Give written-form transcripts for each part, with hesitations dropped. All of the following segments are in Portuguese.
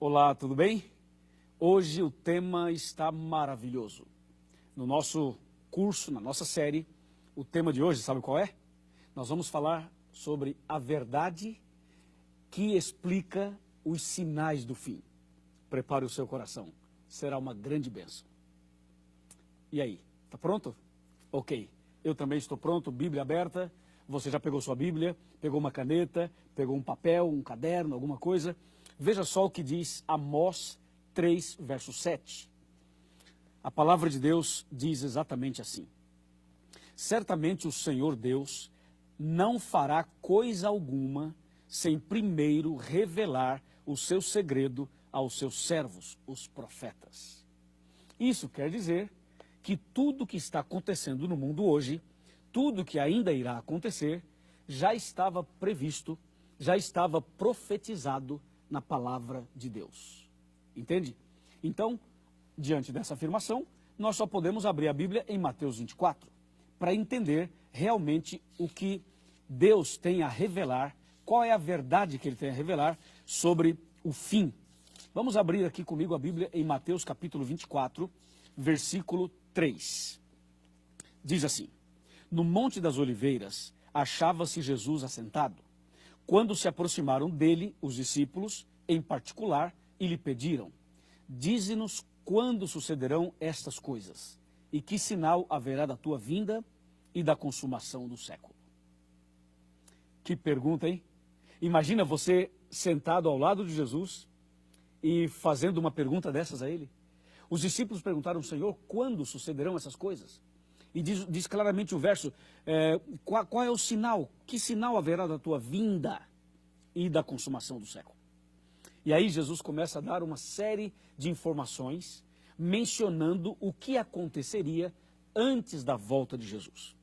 Olá, tudo bem? Hoje o tema está maravilhoso. No nosso curso, na nossa série, o tema de hoje, sabe qual é? Nós vamos falar sobre a verdade que explica os sinais do fim. Prepare o seu coração, será uma grande bênção. E aí, está pronto? Ok, eu também estou pronto, Bíblia aberta. Você já pegou sua Bíblia, pegou uma caneta, pegou um papel, um caderno, alguma coisa? Veja só o que diz Amós 3, verso 7. A palavra de Deus diz exatamente assim: certamente o Senhor Deus não fará coisa alguma sem primeiro revelar o seu segredo aos seus servos, os profetas. Isso quer dizer que tudo que está acontecendo no mundo hoje, tudo que ainda irá acontecer, já estava previsto, já estava profetizado na palavra de Deus. Entende? Então, diante dessa afirmação, nós só podemos abrir a Bíblia em Mateus 24, para entender realmente o que Deus tem a revelar, qual é a verdade que Ele tem a revelar sobre o fim. Vamos abrir aqui comigo a Bíblia em Mateus capítulo 24, versículo 3. Diz assim: no Monte das Oliveiras achava-se Jesus assentado, quando se aproximaram dele os discípulos, em particular, e lhe pediram: dize-nos quando sucederão estas coisas, e que sinal haverá da tua vinda e da consumação do século. Que pergunta, hein? Imagina você sentado ao lado de Jesus e fazendo uma pergunta dessas a ele. Os discípulos perguntaram: Senhor, quando sucederão essas coisas? E diz claramente o verso, qual é o sinal? Que sinal haverá da tua vinda e da consumação do século? E aí Jesus começa a dar uma série de informações, mencionando o que aconteceria antes da volta de Jesus.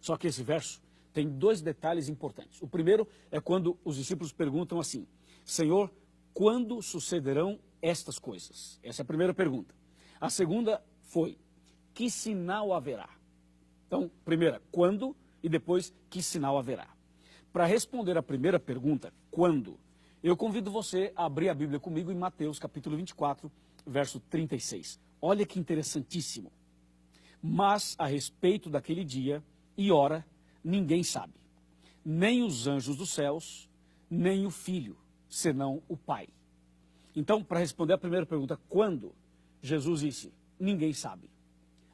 Só que esse verso tem dois detalhes importantes. O primeiro é quando os discípulos perguntam assim: Senhor, quando sucederão estas coisas? Essa é a primeira pergunta. A segunda foi: que sinal haverá? Então, primeira, quando, e depois, que sinal haverá? Para responder a primeira pergunta, quando, eu convido você a abrir a Bíblia comigo em Mateus capítulo 24, verso 36. Olha que interessantíssimo. Mas a respeito daquele dia e hora, ninguém sabe, nem os anjos dos céus, nem o Filho, senão o Pai. Então, para responder a primeira pergunta, quando, Jesus disse: ninguém sabe.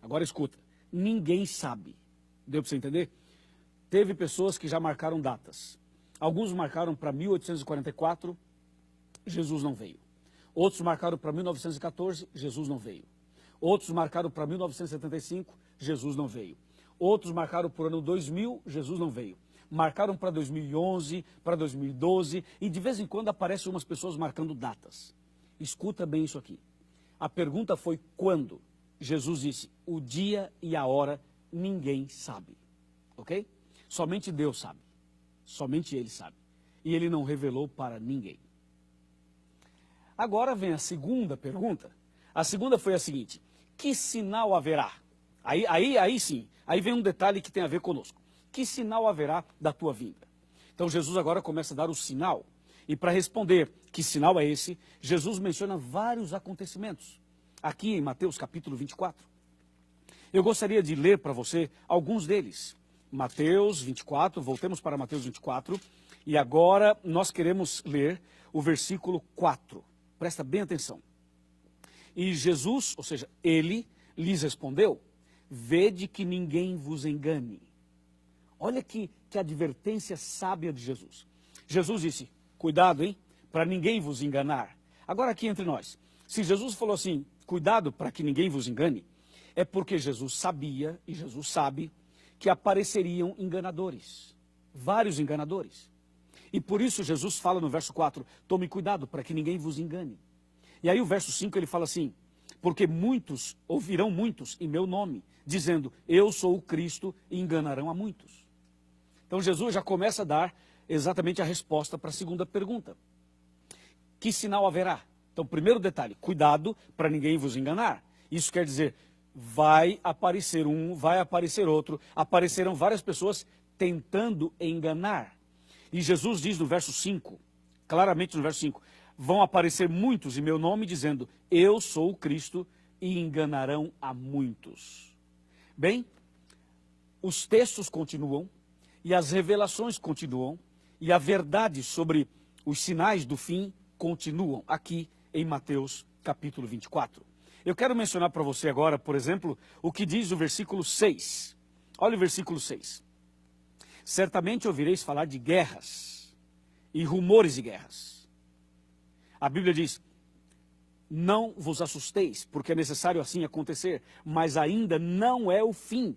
Agora escuta, ninguém sabe. Deu para você entender? Teve pessoas que já marcaram datas. Alguns marcaram para 1844, Jesus não veio. Outros marcaram para 1914, Jesus não veio. Outros marcaram para 1975, Jesus não veio. Outros marcaram para o ano 2000, Jesus não veio. Marcaram para 2011, para 2012, e de vez em quando aparecem umas pessoas marcando datas. Escuta bem isso aqui. A pergunta foi quando? Jesus disse: o dia e a hora ninguém sabe. Ok? Somente Deus sabe. Somente Ele sabe. E Ele não revelou para ninguém. Agora vem a segunda pergunta. A segunda foi a seguinte: que sinal haverá? Aí sim, aí vem um detalhe que tem a ver conosco. Que sinal haverá da tua vinda? Então Jesus agora começa a dar o sinal. E para responder que sinal é esse, Jesus menciona vários acontecimentos. Aqui em Mateus capítulo 24. Eu gostaria de ler para você alguns deles. Mateus 24, voltemos para Mateus 24. E agora nós queremos ler o versículo 4. Presta bem atenção. E Jesus, ou seja, ele lhes respondeu: vede que ninguém vos engane. Olha que advertência sábia de Jesus. Jesus disse: cuidado, hein, para ninguém vos enganar. Agora aqui entre nós, se Jesus falou assim: cuidado para que ninguém vos engane, é porque Jesus sabia, e Jesus sabe, que apareceriam enganadores, vários enganadores. E por isso Jesus fala no verso 4, tome cuidado para que ninguém vos engane. E aí o verso 5 ele fala assim: porque muitos, ouvirão muitos em meu nome, dizendo, eu sou o Cristo, e enganarão a muitos. Então Jesus já começa a dar exatamente a resposta para a segunda pergunta. Que sinal haverá? Então, primeiro detalhe, cuidado para ninguém vos enganar. Isso quer dizer, vai aparecer um, vai aparecer outro, aparecerão várias pessoas tentando enganar. E Jesus diz no verso 5, claramente no verso 5, vão aparecer muitos em meu nome dizendo, eu sou o Cristo, e enganarão a muitos. Bem, os textos continuam, e as revelações continuam, e a verdade sobre os sinais do fim continuam aqui em Mateus capítulo 24. Eu quero mencionar para você agora, por exemplo, o que diz o versículo 6. Olha o versículo 6. Certamente ouvireis falar de guerras e rumores de guerras. A Bíblia diz, não vos assusteis, porque é necessário assim acontecer, mas ainda não é o fim.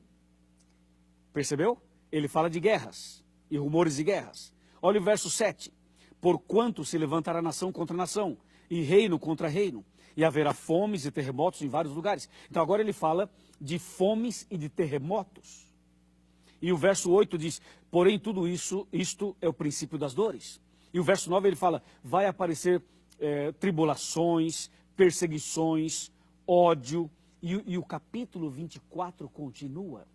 Percebeu? Ele fala de guerras e rumores de guerras. Olha o verso 7. Porquanto se levantará nação contra nação, e reino contra reino, e haverá fomes e terremotos em vários lugares. Então agora ele fala de fomes e de terremotos. E o verso 8 diz, porém tudo isso, isto é o princípio das dores. E o verso 9 ele fala, vai aparecer tribulações, perseguições, ódio, e o capítulo 24 continua.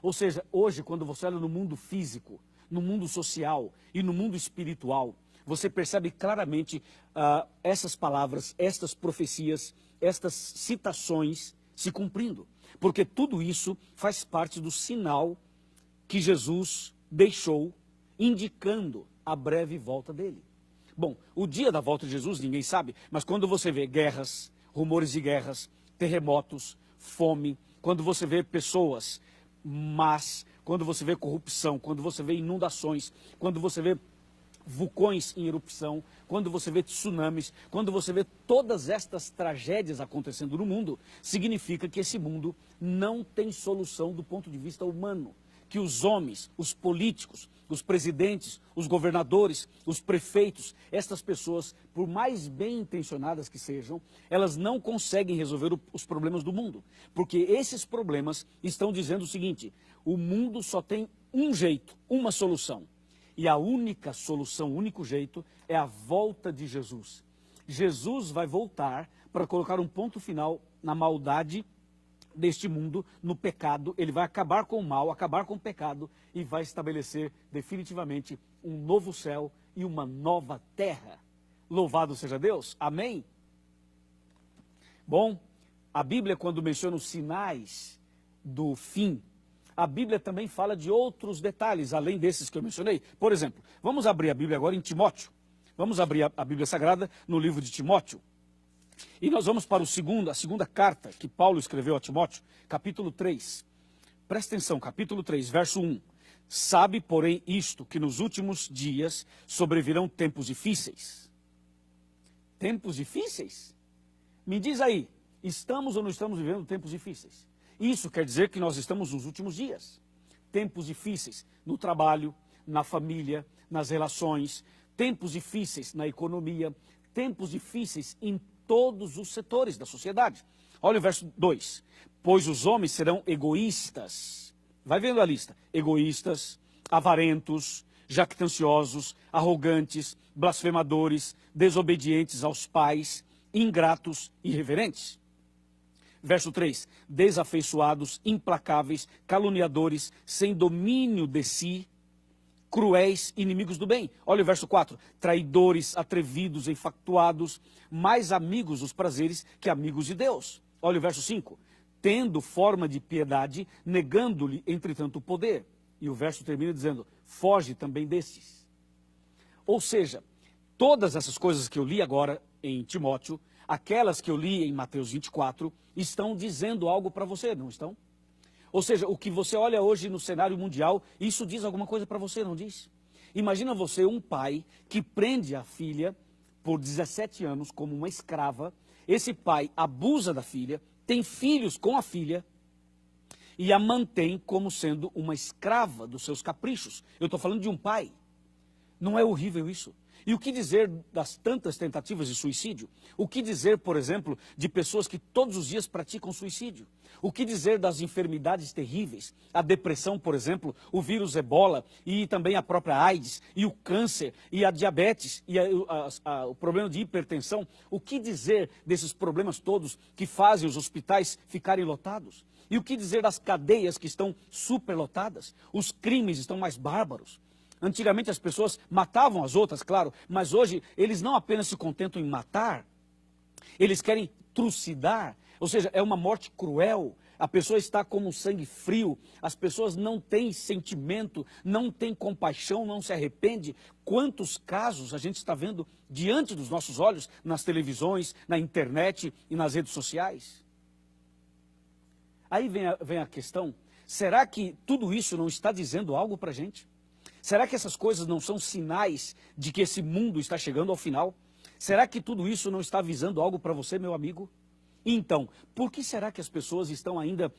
Ou seja, hoje quando você olha no mundo físico, no mundo social e no mundo espiritual, você percebe claramente essas palavras, estas profecias, estas citações se cumprindo. Porque tudo isso faz parte do sinal que Jesus deixou, indicando a breve volta dele. Bom, o dia da volta de Jesus ninguém sabe, mas quando você vê guerras, rumores de guerras, terremotos, fome, quando você vê pessoas más, quando você vê corrupção, quando você vê inundações, quando você vê vulcões em erupção, quando você vê tsunamis, quando você vê todas estas tragédias acontecendo no mundo, significa que esse mundo não tem solução do ponto de vista humano. Que os homens, os políticos, os presidentes, os governadores, os prefeitos, estas pessoas, por mais bem intencionadas que sejam, elas não conseguem resolver os problemas do mundo. Porque esses problemas estão dizendo o seguinte, o mundo só tem um jeito, uma solução. E a única solução, o único jeito, é a volta de Jesus. Jesus vai voltar para colocar um ponto final na maldade deste mundo, no pecado. Ele vai acabar com o mal, acabar com o pecado e vai estabelecer definitivamente um novo céu e uma nova terra. Louvado seja Deus. Amém? Bom, a Bíblia, quando menciona os sinais do fim, a Bíblia também fala de outros detalhes, além desses que eu mencionei. Por exemplo, vamos abrir a Bíblia agora em Timóteo. Vamos abrir a Bíblia Sagrada no livro de Timóteo. E nós vamos para a segunda carta que Paulo escreveu a Timóteo, capítulo 3. Presta atenção, capítulo 3, verso 1. Sabe, porém, isto, que nos últimos dias sobrevirão tempos difíceis. Tempos difíceis? Me diz aí, estamos ou não estamos vivendo tempos difíceis? Isso quer dizer que nós estamos nos últimos dias. Tempos difíceis no trabalho, na família, nas relações, tempos difíceis na economia, tempos difíceis em todos os setores da sociedade. Olha o verso 2. Pois os homens serão egoístas. Vai vendo a lista. Egoístas, avarentos, jactanciosos, arrogantes, blasfemadores, desobedientes aos pais, ingratos e irreverentes. Verso 3, desafeiçoados, implacáveis, caluniadores, sem domínio de si, cruéis, inimigos do bem. Olha o verso 4, traidores, atrevidos, enfatuados, mais amigos dos prazeres que amigos de Deus. Olha o verso 5, tendo forma de piedade, negando-lhe, entretanto, o poder. E o verso termina dizendo, foge também desses. Ou seja, todas essas coisas que eu li agora em Timóteo, aquelas que eu li em Mateus 24, estão dizendo algo para você, não estão? Ou seja, o que você olha hoje no cenário mundial, isso diz alguma coisa para você, não diz? Imagina você, um pai, que prende a filha por 17 anos como uma escrava. Esse pai abusa da filha, tem filhos com a filha e a mantém como sendo uma escrava dos seus caprichos. Eu estou falando de um pai. Não é horrível isso? E o que dizer das tantas tentativas de suicídio? O que dizer, por exemplo, de pessoas que todos os dias praticam suicídio? O que dizer das enfermidades terríveis? A depressão, por exemplo, o vírus Ebola e também a própria AIDS, e o câncer, e a diabetes, e o problema de hipertensão. O que dizer desses problemas todos que fazem os hospitais ficarem lotados? E o que dizer das cadeias que estão superlotadas? Os crimes estão mais bárbaros. Antigamente as pessoas matavam as outras, claro, mas hoje eles não apenas se contentam em matar, eles querem trucidar, ou seja, é uma morte cruel. A pessoa está como um sangue frio, as pessoas não têm sentimento, não têm compaixão, não se arrepende. Quantos casos a gente está vendo diante dos nossos olhos, nas televisões, na internet e nas redes sociais? Aí vem a questão, será que tudo isso não está dizendo algo para a gente? Será que essas coisas não são sinais de que esse mundo está chegando ao final? Será que tudo isso não está avisando algo para você, meu amigo? Então, por que será que as pessoas estão ainda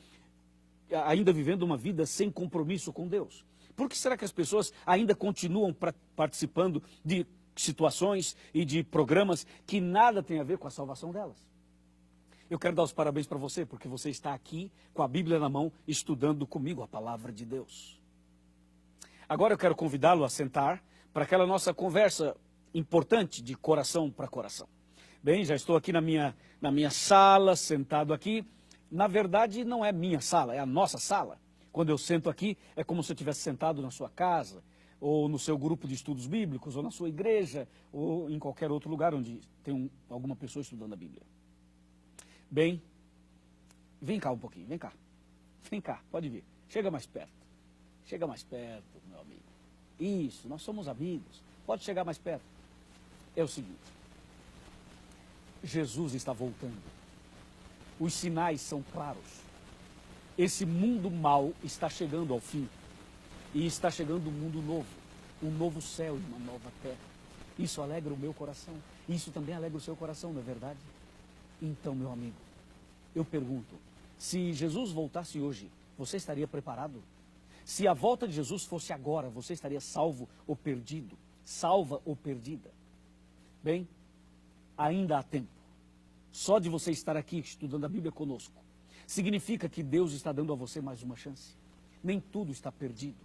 vivendo uma vida sem compromisso com Deus? Por que será que as pessoas ainda continuam participando de situações e de programas que nada tem a ver com a salvação delas? Eu quero dar os parabéns para você, porque você está aqui com a Bíblia na mão, estudando comigo a palavra de Deus. Agora eu quero convidá-lo a sentar para aquela nossa conversa importante de coração para coração. Bem, já estou aqui na minha sala, sentado aqui. Na verdade, não é minha sala, é a nossa sala. Quando eu sento aqui, é como se eu tivesse sentado na sua casa, ou no seu grupo de estudos bíblicos, ou na sua igreja, ou em qualquer outro lugar onde tem alguma pessoa estudando a Bíblia. Bem, vem cá um pouquinho, vem cá. Vem cá, pode vir. Chega mais perto. Chega mais perto, meu amigo. Isso, nós somos amigos. Pode chegar mais perto. É o seguinte. Jesus está voltando. Os sinais são claros. Esse mundo mau está chegando ao fim. E está chegando um mundo novo. Um novo céu e uma nova terra. Isso alegra o meu coração. Isso também alegra o seu coração, não é verdade? Então, meu amigo, eu pergunto, se Jesus voltasse hoje, você estaria preparado? Se a volta de Jesus fosse agora, você estaria salvo ou perdido? Salva ou perdida? Bem, ainda há tempo. Só de você estar aqui estudando a Bíblia conosco, significa que Deus está dando a você mais uma chance. Nem tudo está perdido.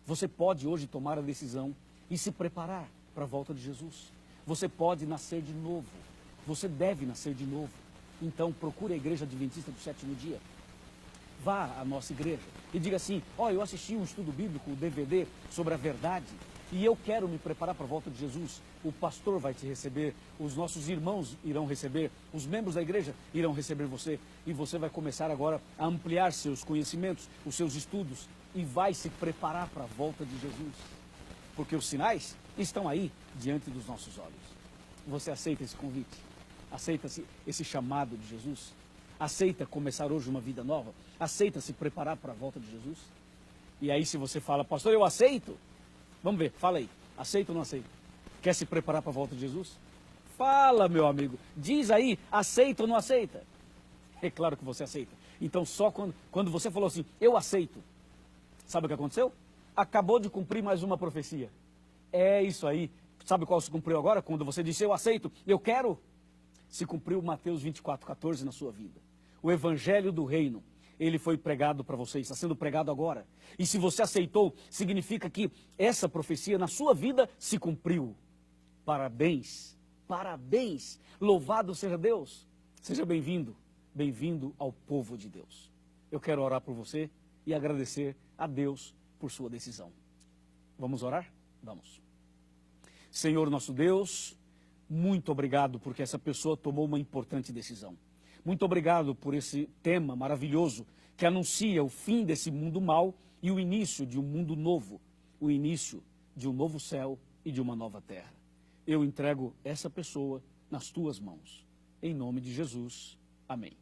Você pode hoje tomar a decisão e se preparar para a volta de Jesus. Você pode nascer de novo. Você deve nascer de novo. Então procure a Igreja Adventista do Sétimo Dia. Vá à nossa igreja e diga assim, eu assisti um estudo bíblico, um DVD sobre a verdade, e eu quero me preparar para a volta de Jesus. O pastor vai te receber, os nossos irmãos irão receber, os membros da igreja irão receber você, e você vai começar agora a ampliar seus conhecimentos, os seus estudos, e vai se preparar para a volta de Jesus. Porque os sinais estão aí, diante dos nossos olhos. Você aceita esse convite? Aceita esse chamado de Jesus? Aceita começar hoje uma vida nova? Aceita se preparar para a volta de Jesus? E aí se você fala, pastor, eu aceito. Vamos ver, fala aí. Aceita ou não aceita? Quer se preparar para a volta de Jesus? Fala, meu amigo. Diz aí, aceita ou não aceita? É claro que você aceita. Então só quando você falou assim, eu aceito. Sabe o que aconteceu? Acabou de cumprir mais uma profecia. É isso aí. Sabe qual se cumpriu agora? Quando você disse, eu aceito, eu quero. Se cumpriu Mateus 24:14 na sua vida. O Evangelho do Reino, ele foi pregado para você, está sendo pregado agora. E se você aceitou, significa que essa profecia na sua vida se cumpriu. Parabéns, parabéns, louvado seja Deus. Seja bem-vindo, bem-vindo ao povo de Deus. Eu quero orar por você e agradecer a Deus por sua decisão. Vamos orar? Vamos. Senhor nosso Deus, muito obrigado porque essa pessoa tomou uma importante decisão. Muito obrigado por esse tema maravilhoso que anuncia o fim desse mundo mau e o início de um mundo novo, o início de um novo céu e de uma nova terra. Eu entrego essa pessoa nas tuas mãos. Em nome de Jesus. Amém.